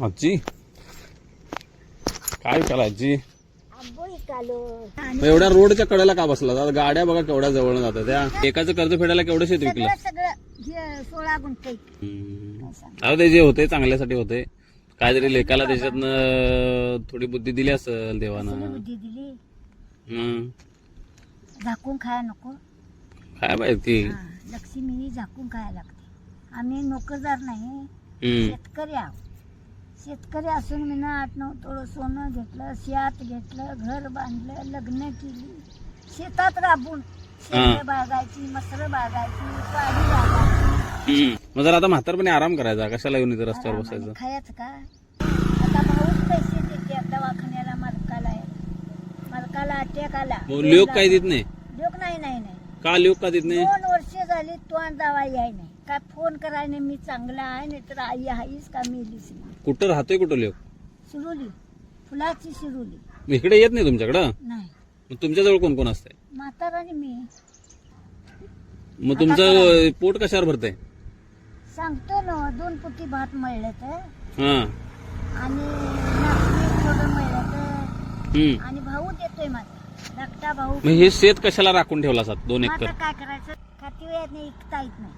आजी काय विकायला आजी? सगळं एवढ्या रोडच्या कडेला का बसला? आता गाड्या बघा केवढ्या जवळ जातात. त्या एकाचं कर्ज फेडायला केवढं शेत विकलं? सगळं हे 16 गुंठे अहो ते जे होते चांगल्यासाठी होते. काहीतरी लेखाला त्याच्यातनं थोडी बुद्धी दिली असेल देवानं. बुद्धी दिली. हम्म. झाकून खाया नको. काय माहिती. हा, लक्ष्मी झाकून खायला लागते. आम्ही नोकरदार नाही, हम्म. शेतकरी आहोत. शेतकरी असून मी 8-9 तोळं सोनं घेतलं, शेत घेतलं, घर बांधलं, लग्न केली, शेतात राबून शेत बागायची, मसर बागायची, पाडी बागायची. मग जर आता म्हातारपणे आराम करायचा, कशाला येऊन इथं रस्त्यावर बसायचं? खायचं का? आता भाऊच पैसे देते दवाखान्याला, मालकाला अटॅक आला. लोक काही देत नाही लोक नाही नाही नाही का? लोक का देत नाही? 2 वर्ष झाली तोंड जावाई आहे नाही. काय फोन करायला मी चांगला आहे, नाही तर आई आहेस का मेलीस नाही. कुठं राहतोय कुठं लोक? शिरोली, फुलाची शिरोली. मग इकडे येत नाही तुमच्याकडं? नाही, मग तुमच्याजवळ कोण कोण असतंय? म्हाताराने मी मग तुमचं पोट कशावर भरतंय? सांगतो ना, 2 पुटी भात मळलं तर, हा. आणि नाचणी थोडं मळलं तर, हम्म. आणि भाऊ देतोय माझा धाकटा भाऊ. मग हे शेत कशाला राखून ठेवला सात 2 मग एकर? आता काय करायचं? खाती वेळात नाही, इकता येत नाही.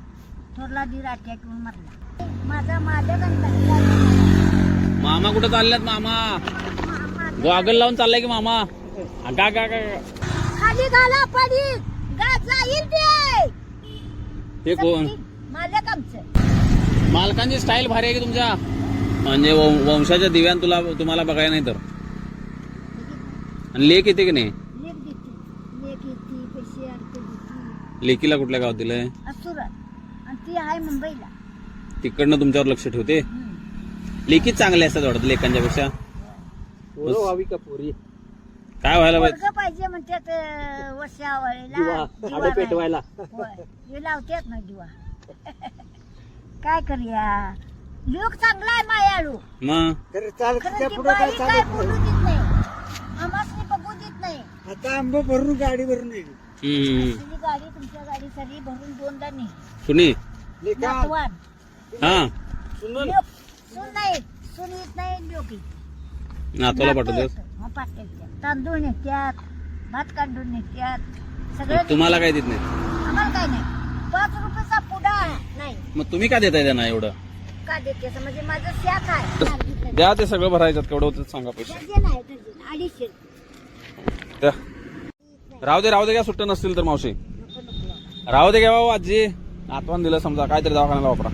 थोरला दीर अटॅक येऊन मरला. माझा मालक आणि मामा कुठं चालल्यात? मामा गॉगल लावून चाललाय की मामा? गा गा गा गा. खाली घाला पडी गा जाईल ते. हे कोण? मालक आमचं. मालकांची स्टाईल भारी आहे की तुमच्या? म्हणजे वंशाच्या दिव्यान तुम्हाला बघायला नाही तर. आणि लेक येते की नाही? लेख देते, लेख येते, पैसे अर्थ देते. लेकीला कुठल्या गावात दिलंय? असुरात. आणि ती आहे मुंबईला. तिकडनं तुमच्यावर लक्ष ठेवते. लेकीच चांगले असतात वाटत लेकांच्या पेक्षा. व्हावी का पोरी? काय व्हायला पाहिजे? पोरगं पाहिजे म्हणतात वर्षावळीला आडं पेटवायला. हे लावतात ना दिवा. काय करूया? लोक चांगला आहे मायाळू. मग खरं ती बाई काय बोलू देत नाही, आम्हासनी बघू देत नाही. आता आंबा भरून गाडी भरून येईल. तुझी गाडी, तुमच्या गाडी सरी भरून 2दा नाही. कुणी? नातवान. हा लोक सून नाही, सून येत नाही, लोक येत. नातवाला पाठवतोस? पाठवतात. तांदूळ नेत्यात, भात काढून नेत्यात, सगळं. तुम्हाला काय देत नाही? आम्हाला काय नाही. 5 रुपयाचा पुडा नाही. मग तुम्ही का देताय त्यांना एवढं? का देते असं? म्हणजे माझं शाख आहे. द्या ते सगळं भरायच्यात. केवढं होतं सांगा पैसे. डझन आहे, डझन 250. द्या. राहू दे घ्या, सुट्ट नसतील तर मावशी. नको नको. राहू दे घ्या बाबा आजी. आत्वान दिलं समजा, काहीतरी दवाखान्याला वापरा.